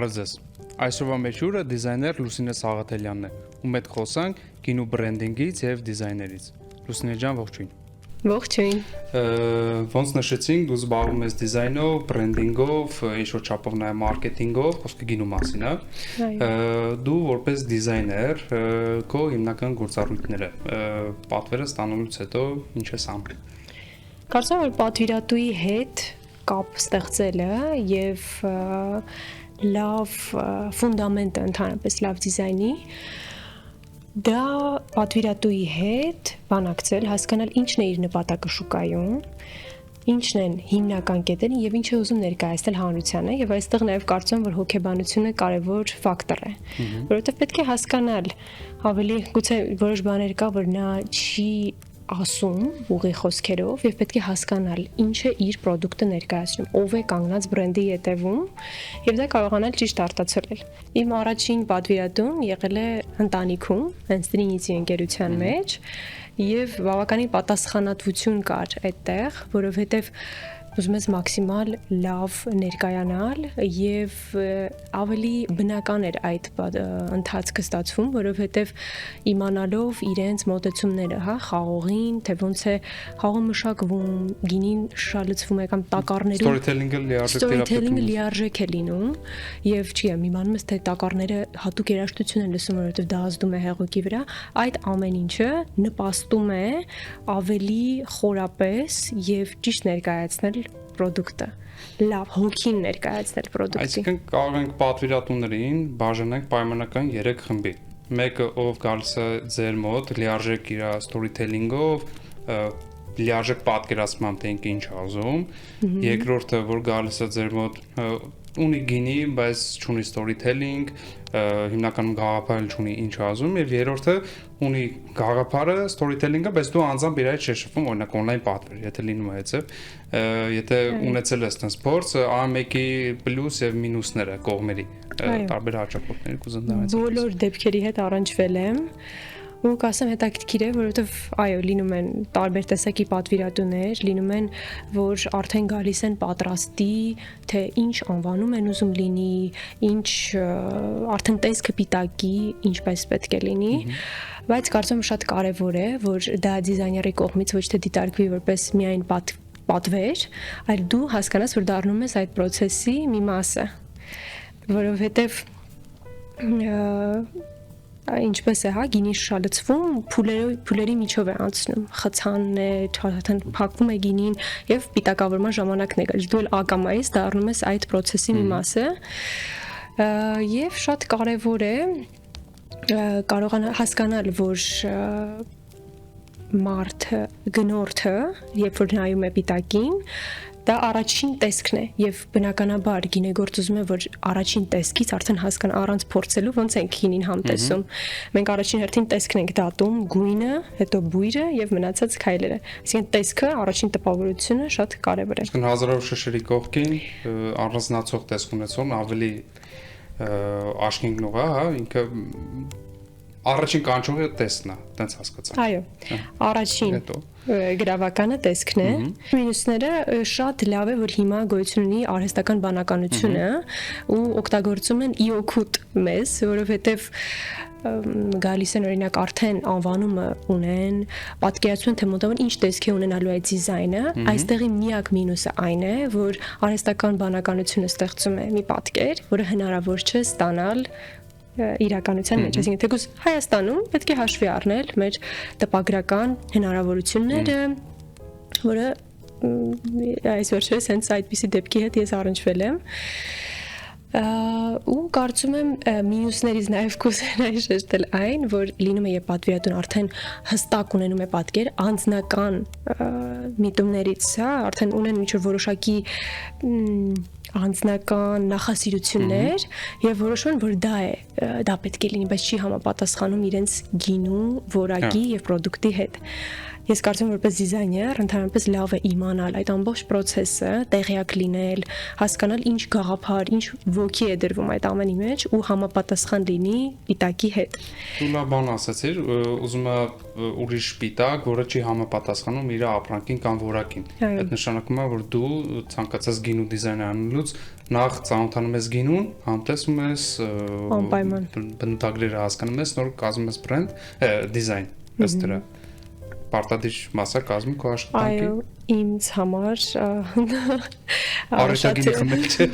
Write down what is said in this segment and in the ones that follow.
Բարև ձեզ։ Այսօրվա մեջ ուրը դիզայներ Լուսինե Սաղաթելյանն է, ում հետ խոսանք գինու բրենդինգից եւ դիզայներից։ Լուսինե ջան, ողջույն։ Ողջույն։ Ոնց նշեցինք, դու զբաղվում ես դիզայնով, բրենդինգով, ինչ-որ չափով նաեւ մարքեթինգով, խոսքը գինու մասին է։ Դու որպես դիզայներ քո հիմնական գործառույթները պատվերը ստանալուց հետո ինչ ես անում։ Կարծում եմ, որ պատվիրատուի հետ կապ ստեղծելը եւ լավ ֆունդամենտը ընդհանրապես լավ դիզայնի դա պատվիրատուի հետ բանակցել, հասկանալ ինչն է իր նպատակը շուկայում, ինչն են հիմնական կետերը եւ ինչ է ուզում ներկայացնել հանրությանը եւ այստեղ նաեւ կարծում եմ, որ հոգեբանությունը կարեւոր ֆակտոր է, որովհետեւ պետք է հասկանալ ավելի գուցե որոշ բաներ կա, որ նա չի ասում ուղի խոսքերով եւ պետք է հասկանալ ինչ է իր product-ը ներկայացնում, ով է կանգնած բրենդի ետևում եւ դա կարողանալ ճիշտ արտացոլել։ Իմ առաջին պատվիրատուն եղել է ընտանիքում, հենց Trinity ընկերության մեջ եւ բավականին պատասխանատվություն կար այդտեղ, որովհետեւ ուզում ես մաքսիմալ լավ ներկայանալ եւ ավելի բնական էր այդ ընթացքը ստացվում, որովհետեւ իմանալով իրենց մոտեցումները, հա, խաղողին, թե ոնց է խաղը մշակվում, գինին շալցվում է կամ տակառներում storytelling-ը լիարժեք է լինում եւ չի եմ իմանում ես թե տակառները հատուկ երաժշտություն են լսում, որովհետեւ դա ազդում է հեղուկի վրա, այդ ամեն ինչը նպաստում է ավելի խորապես եւ ճիշտ ներկայացնել product-ը, լավ հոգին ներկայացնել product-ի։ Այսինքն կարող ենք պատվիրատուներին բաժանենք պայմանական 3 խմբի։ Մեկը ով գալիս է ձեր մոտ լիարժեք իր storytelling-ով, լիարժեք պատկերացմամբ թե ինչ ուզում, երկրորդը որ գալիս է ձեր մոտ ունի գինի, բայց չունի storytelling, հիմնականում գաղափարել չունի ինչ ուզում, եւ երրորդը ունի գաղափարը, storytelling-ը, բայց դու անձամբ իր հետ չես շփվում, օրինակ on-line պատվեր, եթե լինում է այդպես, եթե ունեցել ես տես փորձ, A1-ի պլյուս եւ մինուսները կողմերի տարբեր հաճախորդների կուզենամ։ Բոլոր դեպքերի հետ առնչվել եմ ու կասեմ հետաքրքիր է, որովհետև այո, լինում են տարբեր տեսակի պատվիրատուներ, լինում են, որ արդեն գալիս են պատրաստի, թե ինչ անվանում են ուզում լինի, ինչ արդեն տեսքը պիտակի, ինչպես պետք է լինի, բայց կարծում եմ շատ կարևոր է, որ դա դիզայների կողմից ոչ թե դիտարկվի որպես միայն պատվեր, այլ դու հասկանաս, որ դառնում ես այդ process-ի մի մասը, որովհետև ինչպես է, հա, գինի շալցվում, փուլերի միջով է անցնում, խցանն է, փակվում է գինին եւ պիտակավորման ժամանակն է գալիս, դու էլ ակամայից դառնում ես այդ process-ի մի մասը եւ շատ կարեւոր է կարողանալ հասկանալ, որ մարդը, գնորդը, երբ որ նայում է պիտակին, դա առաջին տեսքն է եւ բնականաբար գինեգործ ուզում է որ առաջին տեսքից արդեն հասկանա առանց փորձելու ոնց ենք գինին համտեսում։ Մենք առաջին հերթին տեսքն ենք դատում, գույնը, հետո բույրը եւ մնացած քայլերը։ Այսինքն տեսքը, առաջին տպավորությունը շատ կարեւոր է։ Այսինքն հազարավոր շշերի կողքին առանձնացող տեսք ունեցողն ավելի աշկինգնող է, հա, ինքը առաջին կանչողը տեսքն է, տենց հասկացա։ Այո։ Առաջին գրավականը տեսքն է։ Մինուսները շատ լավ է, որ հիմա գոյություն ունի արհեստական բանականությունը ու օգտագործում են իօքուտ մեզ, որովհետև գալիս են օրինակ արդեն անվանումը ունեն, պատկերացնում թե մոտավոր ինչ տեսք է ունենալու այդ դիզայնը, այստեղի միակ մինուսը այն է, որ արհեստական բանականությունը ստեղծում է մի պատկեր, որը հնարավոր չէ ստանալ իրականության մեջ, այսինքն թեկուզ Հայաստանում պետք է հաշվի առնել մեր տպագրական հնարավորությունները, որը այս վերջերս հենց այդպիսի դեպքի հետ ես առնչվել եմ ու կարծում եմ մինուսներից նաև կուզենայի շեշտել այն, որ լինում է երբ պատվիրատուն արդեն հստակ ունենում է պատկեր անձնական միտումներից, հա, արդեն ունեն ինչ-որ որոշակի անձնական նախասիրություններ եւ որոշում որ դա պետք է լինի, բայց չի համապատասխանում իրենց գինու որակի եւ product-ի հետ։ Ես կարծում եմ որպես դիզայներ ընդհանրապես լավ է իմանալ այդ ամբողջ process-ը, տեղյակ լինել, հասկանալ ինչ գաղափար, ինչ ոգի է դրվում այդ ամենի մեջ ու համապատասխան լինի պիտակի հետ։ Դու լավ բան ասացիր, ուզում եմ ուրիշ պիտակ, որը չի համապատասխանում իր ապրանքին կամ որակին։ Այդ նշանակում է, որ դու ցանկացած գինու դիզայն անելուց նախ ծանոթանում ես գինուն, համտեսում ես Անպայման։ բնութագրերը հասկանում ես, նոր կազմում ես բրենդ, դիզայն, ըստ դրա։ Պարտադիր մասա կազմում քո աշխատանքի։ Այո, ինձ համար Արժեքին խմել չէ։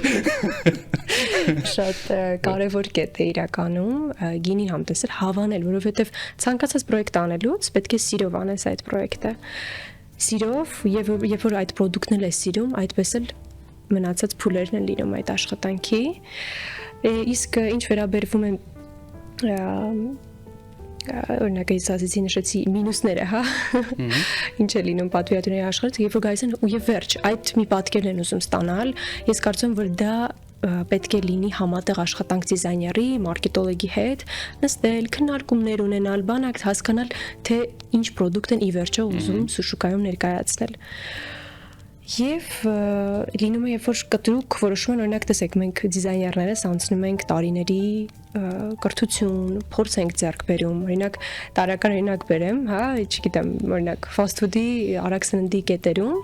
շատ կարևոր կետ է իրականում գինին համտեսել, հավանել, որովհետև ցանկացած պրոյեկտ անելուց պետք է սիրով անես այդ պրոյեկտը։ Սիրով եւ երբ որ այդ պրոդուկտն էլ ես սիրում, այդպես էլ մնացած փուլերն են լինում այդ աշխատանքի։ Իսկ ինչ վերաբերվում է օրինակ ես ասեցի նշեցի մինուսները, հա։ Ինչ է լինում պատվիրատուների աշխարհից, երբ որ գալիս են ու եւ վերջ, այդ մի պատկերն են ուզում ստանալ, ես կարծում եմ որ դա պետք է լինի համատեղ աշխատանք դիզայների, մարքետոլոգի հետ, նստել, քննարկումներ ունենալ, բանակ հասկանալ, թե ինչ պրոդուկտ են ի վերջո ուզում շուկայում ներկայացնել։ Եվ լինում է, երբ որ կտրուկ որոշում են, օրինակ տեսեք, մենք դիզայներներս անցնում ենք տարիների կրթություն, փորձ ենք ձեռք բերում, օրինակ տարական օրինակ բերեմ, հա, չգիտեմ, օրինակ fast food-ի արագ սննդի կետերում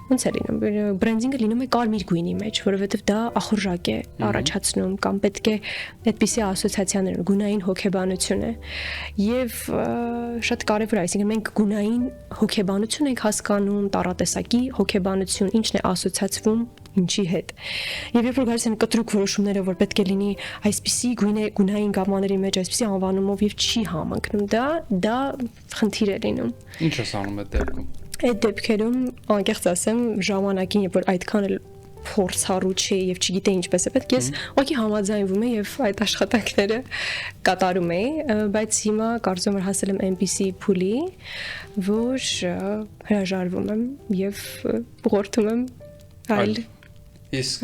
ոնց է լինում, բրենդինգը լինում է կարմիր գույնի մեջ, որովհետև դա ախորժակ է առաջացնում կամ պետք է այդպիսի ասոցիացիաներ, գունային հոգեբանություն է։ Եվ շատ կարևոր է, այսինքն մենք գունային հոգեբանություն ենք հասկանում, տառատեսակի հոգեբանություն, ինչն է ասոցիացվում ինչի հետ։ Եվ երբ որ գալիս են կտրուկ որոշումները, որ պետք է լինի այսպիսի գունային գամմաների մեջ, այսպիսի անվանումով եւ չի համընկնում, դա խնդիր է լինում։ Ինչ ես անում այդ դեպքում։ Այդ դեպքերում անկեղծ ասեմ ժամանակին երբ որ այդքան էլ փորձառու չէի եւ չգիտեի ինչպես է պետք ես ուղղակի համաձայնվում եմ եւ այդ աշխատանքները կատարում էի բայց հիմա կարծում եմ հասել եմ այնպիսի փուլի որ հրաժարվում եմ եւ ուղղորդում եմ այլ Իսկ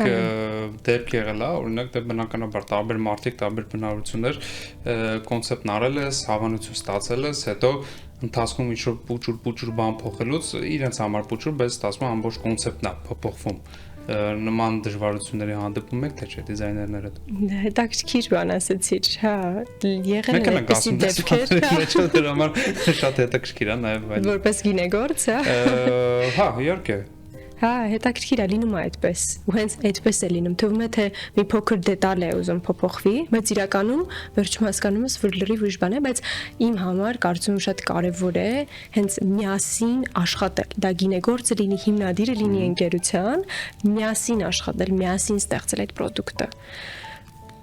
դեպք եղել է, օրինակ դե բնականաբար տարբեր մարդիկ, տարբեր բնավորություններ կոնցեպտն արել ես, հավանություն ստացել ես, հետո ընթացքում ինչ-որ պուճուր բան փոխելուց իրենց համար պուճուր, բայց ստացվում է ամբողջ կոնցեպտն է փոփոխվում։ Նման դժվարությունների հանդիպում եք թե չէ դիզայներները։ Հետաքրքիր բան ասեցիր, հա, եղել է այդպիսի դեպքեր։ Մեջը դրա համար շատ հետաքրքիր է նաև այլ։ Որպես գինեգործ, հա։ Հա, իհարկե։ Հա, հետաքրքիր է լինում այդպես։ Ու հենց այդպես է լինում։ Թվում է թե մի փոքր դետալ է ուզում փոփոխվի, բայց իրականում վերջում հասկանում ես, որ լրիվ ուրիշ բան է, բայց իմ համար կարծում եմ շատ կարևոր է հենց միասին աշխատել։ Դա գինեգործը լինի, հիմնադիրը լինի ընկերության, միասին աշխատել, միասին ստեղծել այդ պրոդուկտը։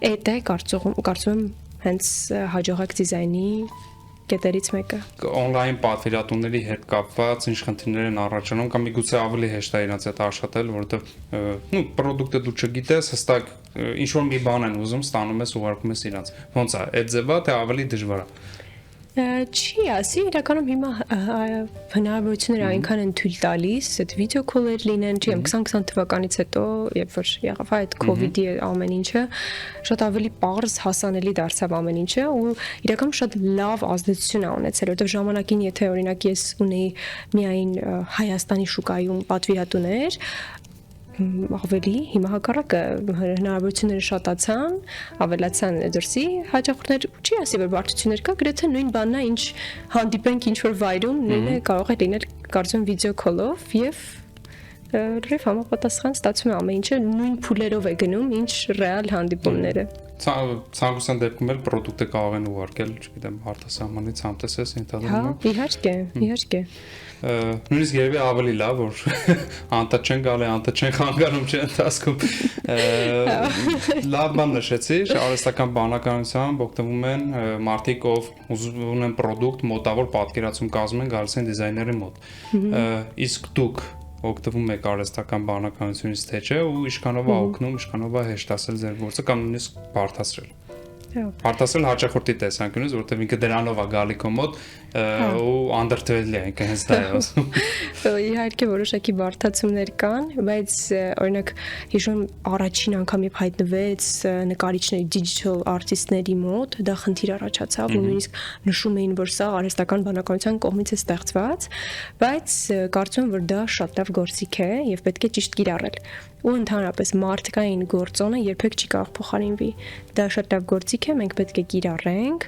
Այդ է կարծում եմ հենց հաջողակ դիզայնի կետերից մեկը on-line պատվիրատուների հետ կապված ինչ խնդիրներ են առաջանում կամ միգուցե ավելի հեշտ է իրաց հետ աշխատել, որովհետև պրոդուկտը դու չգիտես, հստակ ինչ որ մի բան են ուզում, ստանում ես, ուղարկում ես իրաց։ Ոնց է, այդ ձևա թե ավելի դժվար է։ Չի ասի, իրականում հիմա հնարավորությունները այնքան են թույլ տալիս, այդ վիդեո քոլեր լինեն, չեմ 2020 թվականից հետո, երբ որ եղավ այդ COVID-ի ամեն ինչը, շատ ավելի պարզ հասանելի դարձավ ամեն ինչը ու իրականում շատ լավ ազդեցություն է ունեցել, որովհետև ժամանակին եթե օրինակ ես ունեի միայն Հայաստանի շուկայում պատվիրատուներ, ավելի հիմա հակառակը հնարավորությունները շատացան, ավելացան դրսի հաճախորդներ չի ասի որ բարդություններ կա, գրեթե նույն բանն է, ինչ հանդիպենք ինչ որ վայրում, նույնը կարող է լինել կարծում վիդեո քոլով եւ լրիվ համապատասխան ստացվում է ամեն ինչը նույն փուլերով է գնում, ինչ ռեալ հանդիպումները։ Ցանկության դեպքում էլ պրոդուկտը կարող են ուղարկել, չգիտեմ, արտասահմանից համտեսես ընդհանրում։ Հա, իհարկե։ Նույնիսկ երևի ավելի լավ, որ անտա չեն գալի, անտա չեն խանգարում չէ ընթացքում։ Լավ բան նշեցիր, արհեստական բանականությամբ օգտվում են մարդիկ, ով ուզում ունեն պրոդուկտ, մոտավոր պատկերացում կազմում են, գալիս են դիզայների մոտ։ Իսկ դուք օգտվում եք արհեստական բանականությունից թե չէ ու ինչքանով է օգնում, ինչքանով է հեշտացել ձեր գործը կամ նույնիսկ բարդացրել։ Արտասել հաճախորդի տեսանկյունից, որտեղ ինքը դրանով է գալի քո մոտ ու անդրդվելի է, ինքը հենց դա է ասում։ Իհարկե որոշակի բարդացումներ կան, բայց օրինակ հիշում առաջին անգամ երբ հայտնվեց նկարիչների digital artist-ների մոտ, դա խնդիր առաջացավ ու նույնիսկ նշում էին, որ սա արհեստական բանականության կողմից է ստեղծված, բայց կարծում եմ, որ դա շատ լավ գործիք է եւ պետք է ճիշտ կիրառել։ Ու ընդհանրապես մարդկային գործոնը երբեք չի կարող փոխարինվի։ Դա շատ լավ գործիք է, մենք պետք է կիրառենք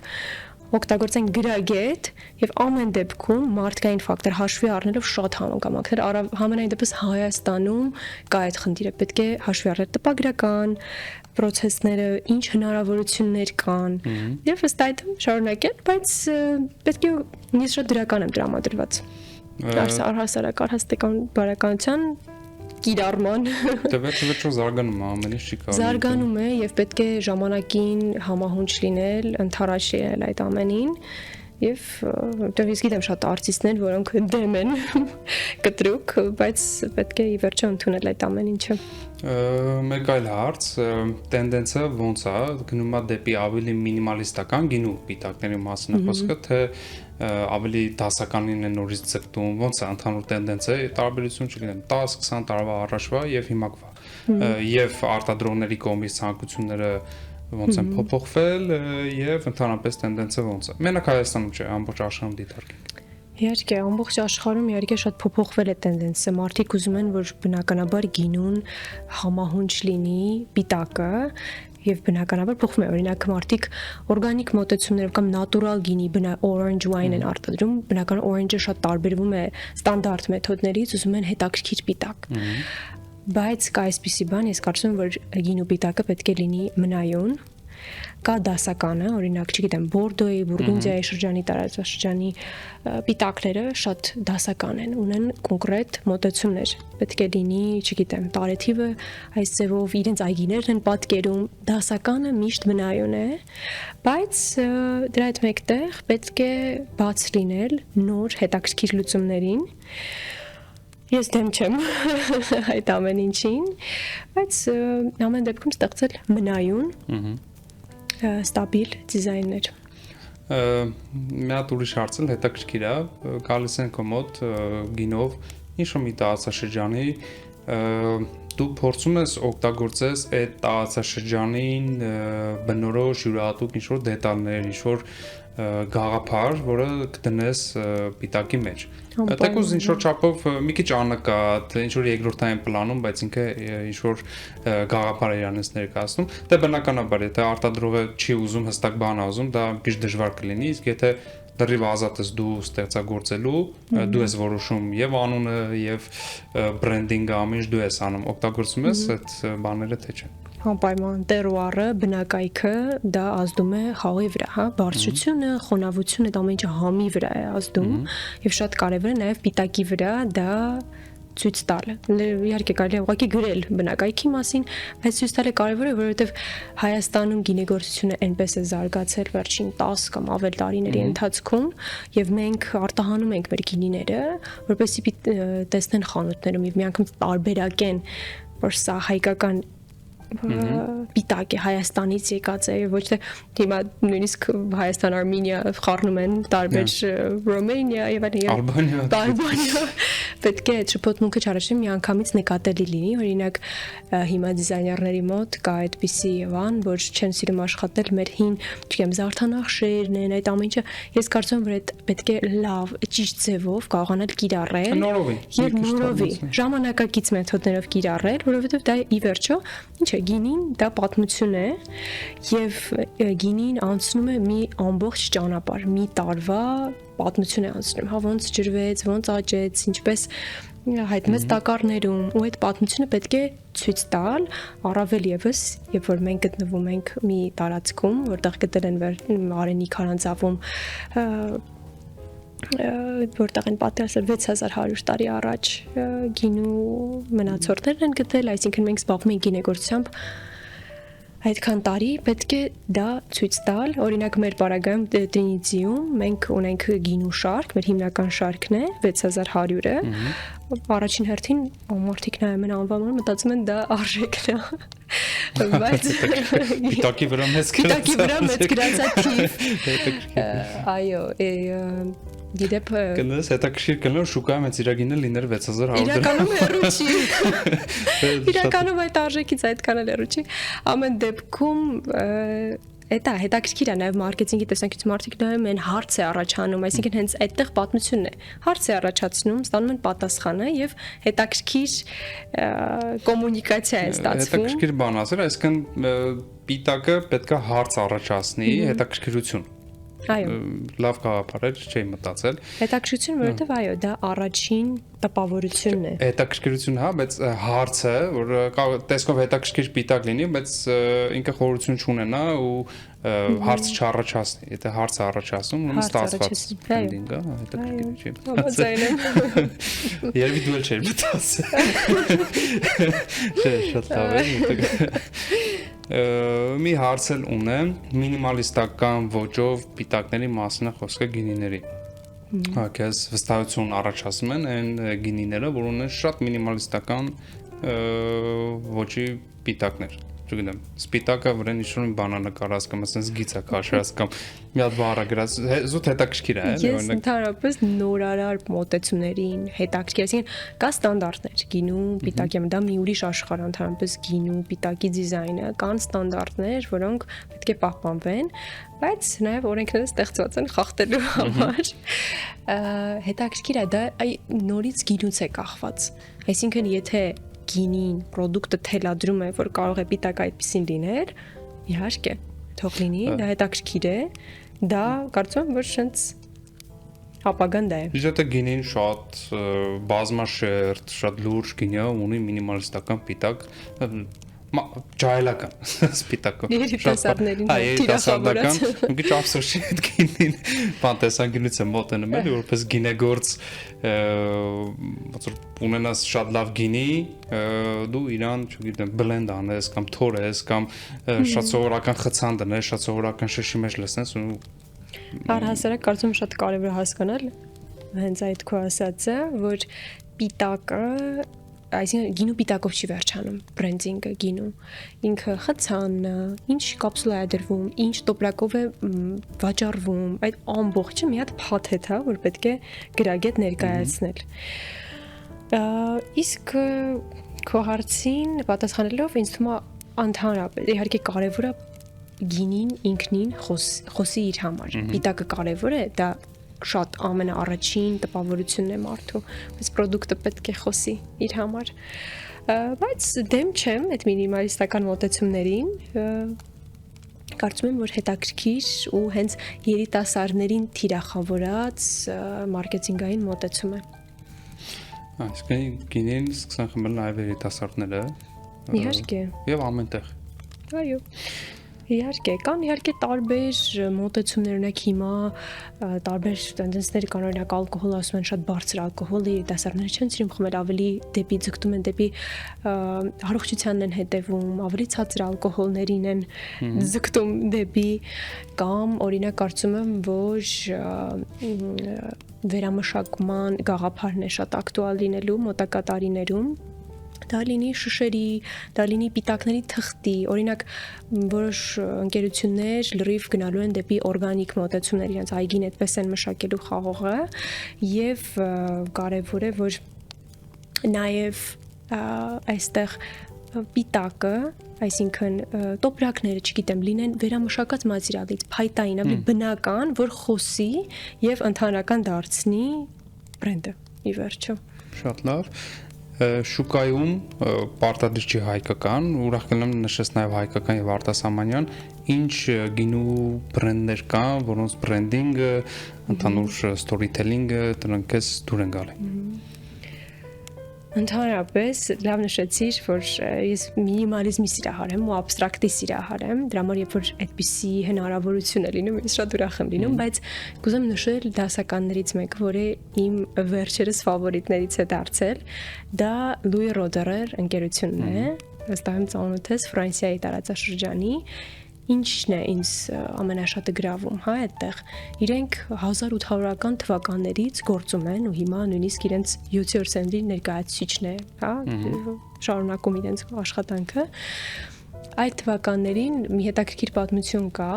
օգտագործեն գրագետ եւ ամեն դեպքում մարդկային ֆակտոր հաշվի առնելով շատ համակամակներ համենայն դեպս Հայաստանում կա այդ խնդիրը պետք է հաշվի առնել տպագրական process-ները, ինչ հնարավորություններ կան եւ ըստ այդ շարունակել, բայց պետք է ես շատ դրական եմ տրամադրված առհասարակ արհեստական բարականության կիրառման Դեպի զարգանում է ամեն ինչ չի կարող զարգանում է եւ պետք է ժամանակին համահունչ լինել, ընդառաջ լինել այդ ամենին եւ որտեղ ես գիտեմ շատ արտիստներ, որոնք դեմ են կտրուկ, բայց պետք է ի վերջո ընդունել այդ ամեն ինչը Մեկ այլ հարց, տենդենսը ոնց է, գնում է դեպի ավելի մինիմալիստական գինու պիտակների մասին խոսքը, թե ավելի դասականին է նորից ձգտում, ոնց է ընդհանուր տենդենսը, տարբերություն չգիտեմ, 10-20 տարվա առաջվա եւ հիմակվա եւ արտադրողների կողմից ցանկությունները ոնց են փոփոխվել եւ ընդհանրապես տենդենսը ոնց է։ Մենակ Հայաստանում չէ, ամբողջ աշխարհում դիտարկենք։ Իհարկե, ամբողջ աշխարհում իհարկե շատ փոփոխվել է տենդենսը։ Մարդիկ ուզում են, որ բնականաբար գինուն համահունչ լինի պիտակը եւ բնականաբար փոխվում է։ Օրինակ, մարդիկ օրգանիկ մոտեցումներով կամ նատուրալ գինի, orange wine են արտադրում, բնական orange-ը շատ տարբերվում է ստանդարտ մեթոդներից, ուզում են հետաքրքիր պիտակ։ Բայց կա այսպիսի բան, ես կարծում եմ, որ գինու պիտակը պետք է լինի մնայուն կա դասականը, օրինակ, չգիտեմ, Բորդոյի, Բուրգունդիայի շրջանի տարածաշրջանի պիտակները շատ դասական են, ունեն կոնկրետ մոտեցումներ։ Պետք է լինի, չգիտեմ, տարեթիվը այս ձևով իրենց այգիներն են պատկերում, դասականը միշտ մնայուն է, բայց դրա հետ մեկտեղ պետք է բաց լինել նոր հետաքրքիր լուծումներին։ Ես դեմ չեմ այդ ամեն ինչին, բայց ամեն դեպքում ստեղծել մնայուն ստաբիլ դիզայներ։ Մի հատ ուրիշ հարց էլ հետաքրքիր է, գալիս են քո մոտ գինով ինչ-որ մի տարածաշրջանի դու փորձում ես օգտագործես այդ տարածաշրջանին բնորոշ յուրահատուկ ինչ-որ դետալներ, ինչ-որ գաղափար, որը կդնես պիտակի մեջ։ Թեկուզ ինչ-որ չափով մի քիչ անկատ, ինչ-որ երկրորդային պլանում, բայց ինքը ինչ-որ գաղափար է իրանից ներկայացնում։ Դե բնականաբար, եթե արտադրողը չի ուզում հստակ բան ուզում, դա մի քիչ դժվար կլինի, իսկ եթե դեռ ազատ ես դու ստեղծագործելու, դու ես որոշում եւ անունը եւ բրենդինգը ամեն ինչ դու ես անում, օգտագործում ես այդ բաները թե չէ։ Անպայման տերուարը, բնակայքը դա ազդում է խաղի վրա, հա, բարձրությունը, խոնավությունը, դա ամեն ինչը համի վրա է ազդում եւ շատ կարեւոր է նաեւ պիտակի վրա դա ցույց տալը։ Իհարկե կարելի է ուղղակի գրել բնակայքի մասին, բայց ցույց տալը կարևոր է, որովհետեւ Հայաստանում գինեգործությունը այնպես է զարգացել վերջին 10 կամ ավել տարիների ընթացքում եւ մենք արտահանում ենք մեր գինիները, որպեսզի տեսնեն խանութներում եւ մի անգամ տարբերակեն, որ սա հայկական պիտակ է Հայաստանից եկած է ոչ թե հիմա նույնիսկ Հայաստան Արմենիա խառնում են տարբեր Ռոմանիա եւ Ալբանիա պետք է այդ շփոթմունքը չարաշի մի անգամից նկատելի լինի օրինակ հիմա դիզայներների մոտ կա այդպիսի բան որ չեն սիրում աշխատել մեր հին չգիտեմ զարդանախշերն են այդ ամեն ինչը ես կարծում եմ որ այդ պետք է լավ ճիշտ ձևով կարողանալ կիրառել եւ նորովի ժամանակակից մեթոդներով կիրառել որովհետեւ դա ի վերջո ինչ է գինին դա պատմություն է եւ գինին անցնում է մի ամբողջ ճանապարհ, մի տարվա պատմություն է անցնում, հա ոնց ջրվեց, ոնց աճեց, ինչպես հայտնվեց տակառներում, ու այդ պատմությունը պետք է ցույց տալ, առավել եւս, երբ որ մենք գտնվում ենք մի տարածքում, որտեղ գտել են Արենի քարանձավում որտեղ են պատրաստել 6100 տարի առաջ գինու մնացորդներ են գտել, այսինքն մենք զբաղվում ենք գինեգործությամբ այդքան տարի պետք է դա ցույց տալ, օրինակ մեր պարագայում Տրինիտիում մենք ունենք գինու շարք, մեր հիմնական շարքն է 6100-ը, առաջին հերթին մարդիկ նայում են անվանումը, մտածում են դա արժեքն է, բայց պիտակի վրա մեծ գրածաթիվ, այո, Դիդեպ կնես հետաքրքիր կլինի շուկայում այդ իրագինը լիներ 6100 իրականում հեռու չի իրականում այդ արժեքից այդքան էլ հեռու չի ամեն դեպքում դա հետաքրքիր է նաև մարքեթինգի տեսանկյունից մարդիկ նայում են հարց է առաջանում այսինքն հենց այդտեղ պատմությունն է հարց է առաջացնում ստանում են պատասխանը եւ հետաքրքիր կոմունիկացիա է ստացվում հետաքրքիր բան ասել այսինքն պիտակը պետքա հարց առաջացնի հետաքրքրություն Այո։ Լավ գաղափար էր, չէի մտածել։ Հետաքրքրություն, որովհետև այո, դա առաջին տպավորությունն է։ Հետաքրքրություն, հա, բայց հարցը, որ տեսքով հետաքրքիր պիտակ լինի, բայց ինքը խորություն չունենա ու հարց չառաջացնի։ Եթե հարցը առաջացնում, ուրեմն ստացված բրենդինգ է, հետաքրքիր չի։ Համաձայն եմ։ Երևի դու էլ չէիր մտածել։ Չէ, շատ լավ է։ Մի հարց էլ ունեմ, մինիմալիստական ոճով պիտակների մասին է խոսքը գինիների։ Հա, քեզ վստահություն առաջացնում են այն գինիները, որ ունեն շատ մինիմալիստական ոճի պիտակներ։ Չգիտեմ, սպիտակը վրան ինչ-որ մի բանանկարած կամ ասես գիծա քաշած կամ մի հատ բառը գրած, զուտ հետաքրքիր է, Ես ընդհանրապես նորարար մոտեցումներին հետաքրքիր, այսինքն կա ստանդարտներ գինու, պիտակի, դա մի ուրիշ աշխարհ, ընդհանրապես գինու, պիտակի դիզայնը, կան ստանդարտներ, որոնք պետք է պահպանվեն, բայց նաև օրենքները ստեղծված են խախտելու համար։ Հետաքրքիր է դա նորից գինուց է կախված։ Այսինքն եթե գինին product-ը թելադրում է, որ կարող է պիտակ այդպեսին լինել, իհարկե, թող լինի, դա հետաքրքիր է, դա կարծում եմ, որ շենց ապագան դա է։ Իսկ գինին շատ բազմաշերտ, շատ լուրջ գինի ունի մինիմալիստական պիտակ, ջահելական սպիտակը։ Երիտասարդներին թիրախավորած։ Մի քիչ ափսոս է այդ գինին, բանտեսանգինից է մոտենում էլի, որպես գինեգործ, ոնց որ ունենաս շատ լավ գինի, դու իրան, չգիտեմ, բլենդ անես կամ թորես կամ շատ սովորական խցան դնես, շատ սովորական շշի մեջ լցնես ու առհասարակ կարծում եմ շատ կարևոր է հասկանալ հենց այդ քո ասածը, որ պիտակը այսինքն գինու պիտակով չի վերջանում բրենդինգը գինու ինքը խցանն է ինչ կապսուլա է դրվում ինչ տոպրակով է վաճառվում այդ ամբողջը մի հատ փաթեթ է որ պետք է գրագետ ներկայացնել իսկ քո հարցին պատասխանելով ինձ թվում է ընդհանրապես իհարկե կարևոր է գինին ինքնին խոսի իր համար պիտակը կարևոր է դա շատ ամենաառաջին տպավորությունն է մարդու, բայց product-ը պետք է խոսի իր համար։ Բայց դեմ չեմ այդ մինիմալիստական մոտեցումներին, կարծում եմ, որ հետաքրքիր ու հենց երիտասարդներին թիրախավորած մարքեթինգային մոտեցում է։ Այսինքն գինին սկսան խմել նաև երիտասարդները։ Իհարկե։ Եվ ամենտեղ։ Այո։ Իհարկե, կան իհարկե տարբեր մոտեցումներ, օրինակ հիմա տարբեր տենդենսներ կան, օրինակ ալկոհոլ ասում են շատ բարձր ալկոհոլի, դասարները չեն սիրում խմել, ավելի դեպի ձգտում են դեպի առողջությանն են հետևում, ավելի ցածր ալկոհոլներին են ձգտում դեպի կամ օրինակ կարծում եմ, որ վերամշակման գաղափարն է շատ ակտուալ լինելու մոտակա տարիներում դա լինի շշերի, դա լինի պիտակների թղթի, օրինակ որոշ ընկերություններ լրիվ գնալու են դեպի օրգանիկ մոտեցումներ, իրենց այգին այդպես են մշակելու խաղողը եւ կարեւոր է որ նաեւ այստեղ պիտակը, այսինքն տոպրակները, չգիտեմ, լինեն վերամշակած մատերիալից, փայտային, ավելի բնական, որ խոսի եւ ընդհանրական դարձնի բրենդը ի վերջո։ Շատ լավ։ Շուկայում պարտադիր չի հայկական, ուրախ կլինեմ նշես նաև հայկական եւ արտասահմանյան, ինչ գինու բրենդներ կան, որոնց բրենդինգը, ընդհանուր սթորիթելինգը դրանք էս դուր են գալի։ Ընդհանրապես լավ նշեցիր, որ ես մինիմալիզմի սիրահար եմ ու աբստրակտի սիրահար եմ, դրա համար երբ որ այդպիսի հնարավորություն է լինում, ես շատ ուրախ եմ լինում, բայց կուզեմ նշել դասականներից մեկը, որը իմ վերջերս ֆավորիտներից է դարձել, դա Լուի Ռոդերեր ընկերությունն է, վստահ եմ ծանոթ ես Ֆրանսիայի տարածաշրջանի ինչն է ինձ ամենաշատը գրավում, հա, այդտեղ։ Իրենք 1800-ական թվականներից գործում են ու հիմա նույնիսկ իրենց 7-րդ սենյակի ներկայացուցիչն է, հա, շարունակում իրենց աշխատանքը։ Այդ թվականներին մի հետաքրքիր պատմություն կա,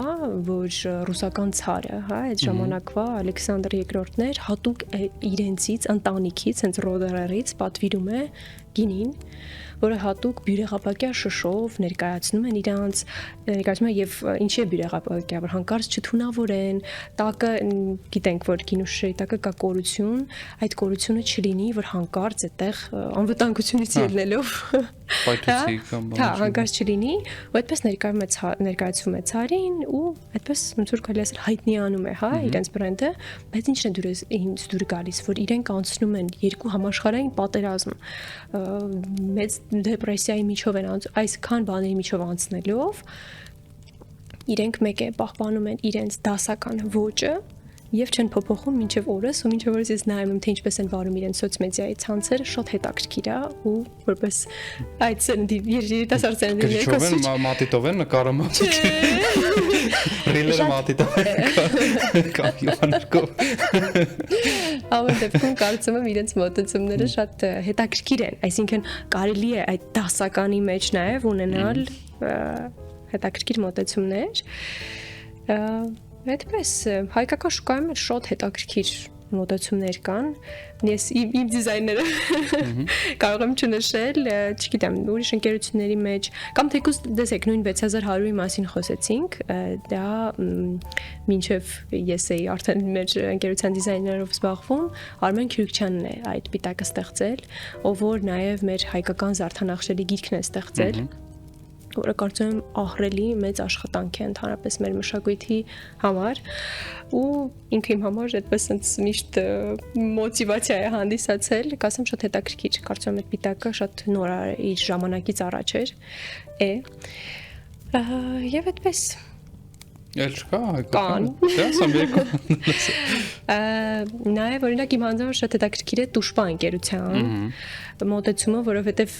որ ռուսական ցարը, հա, այդ ժամանակվա Ալեքսանդր II-ն էր հատուկ իրենցից ընտանիքից, հենց Ռոդերերից պատվիրում է գինին, որը հատուկ բյուրեղապակյա շշով ներկայացնում են իրանց, ներկայացնում են եւ ինչի է բյուրեղապակյա, որ հանկարծ չթունավորեն, տակը գիտենք, որ գինու շշերի տակը կա կորություն, այդ կորությունը չլինի, որ հանկարծ այդտեղ անվտանգությունից ելնելով պայթուցի կամ Հա, հանկարծ չլինի, ու այդպես ներկայացվում է ցարին ու այդպես ոնց որ կարելի ասել հայտնիանում է, հա, իրենց բրենդը, բայց ինչն է ինձ դուր գալիս, որ իրենք անցնում են երկու համաշխարհային պատերազմ, մեծ դեպրեսիայի միջով են այսքան բաների միջով անցնելով, իրենք մեկ է պահպանում են իրենց դասական ոճը եւ չեն փոփոխում մինչեւ օրս ու մինչեւ օրս ես նայում եմ թե ինչպես են վարում իրենց սոցմեդիայի ցանցերը շատ հետաքրքիր է ու որպես այդ սենդի երիտասարդ սենդի Գրիչովեն մատիտով են նկարում ռիլերը մատիտով կամ յուաներկով Ամեն դեպքում կարծում եմ իրենց մոտեցումները շատ հետաքրքիր են այսինքն կարելի է այդ դասականի մեջ նաեւ ունենալ հետաքրքիր մոտեցումներ Այդպես հայկական շուկայում շատ հետաքրքիր մոտեցումներ կան։ Ես իմ դիզայները կարող եմ չնշել, չգիտեմ, ուրիշ ընկերությունների մեջ կամ թեկուզ դեսեք նույն 6100-ի մասին խոսեցինք, դա մինչև ես էի արդեն մեր ընկերության դիզայներով զբաղվում, Արմեն Քյուրքչյանն է այդ պիտակը ստեղծել, ով որ նաև մեր հայկական զարդանախշերի գիրքն է ստեղծել որը կարծում եմ ահռելի մեծ աշխատանք է ընդհանրապես մեր մշակույթի համար ու ինքը իմ համար այդպես միշտ մոտիվացիա է հանդիսացել, կասեմ շատ հետաքրքիր, կարծում եմ այդ պիտակը շատ նոր է իր ժամանակից առաջ է եւ այդպես Էլ չկա հայկական Դա ասեմ երկու Նաև օրինակ իմ հանձնարարը շատ հետաքրքիր է Տուշպա ընկերության մոտեցումը, որովհետև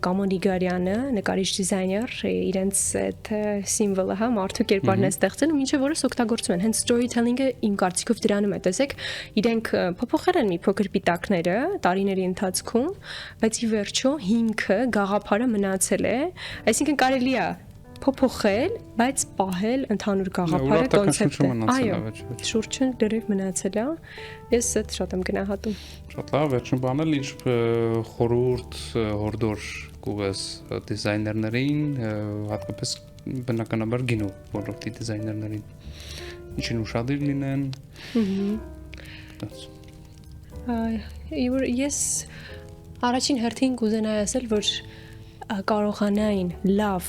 Կամոն Իգարյանը, նկարիչ դիզայներ, իրենց այդ սիմվոլը, հա, մարդու կերպարն է ստեղծել ու մինչև օրս օգտագործում են։ Հենց storytelling-ը իմ կարծիքով դրանում է, տեսեք, իրենք փոփոխել են մի փոքր պիտակները տարիների ընթացքում, բայց ի վերջո հիմքը, գաղափարը մնացել է, այսինքն կարելի է փոփոխել, բայց պահել ընդհանուր գաղափարը կոնցեպտը։ Այո, շուրջը դեռ մնացել է։ Ես այդ շատ եմ գնահատում։ Շատ լավ, վերջին բանը ինչ խորհուրդ հորդոր կուղես դիզայներներին, հատկապես բնականաբար գինու ոլորտի դիզայներներին։ Ինչին ուշադիր լինեն։ Ես առաջին հերթին կուզենայի ասել, որ կարողանային լավ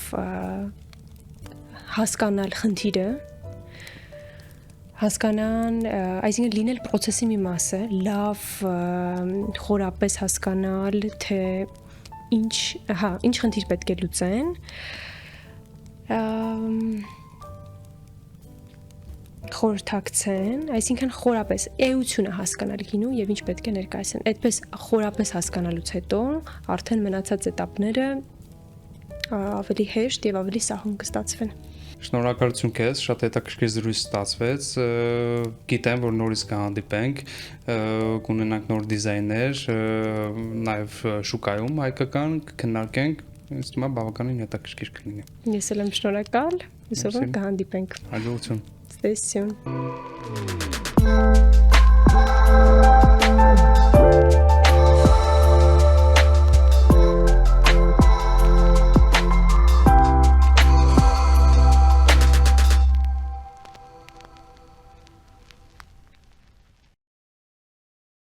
հասկանալ խնդիրը, հասկանան, այսինքն լինել process-ի մի մասը, լավ խորապես հասկանալ, թե ինչ խնդիր պետք է լուծեն, խորհրդակցեն, այսինքն խորապես էությունը հասկանալ գինու եւ ինչ պետք է ներկայացնեն։ Այդպես խորապես հասկանալուց հետո արդեն մնացած էտապները ավելի հեշտ եւ ավելի սահուն կստացվեն։ Շնորհակալություն քեզ, շատ հետաքրքիր զրույց ստացվեց։ Գիտեմ, որ նորից կհանդիպենք, կունենանք նոր դիզայներ, նաեւ շուկայում հայկական կքննարկենք, ինձ թվում է բավականին հետաքրքիր կլինի։ Ես էլ եմ շնորհակալ, հուսով եմ կհանդիպենք։ Հաջողություն։ Ստեսություն։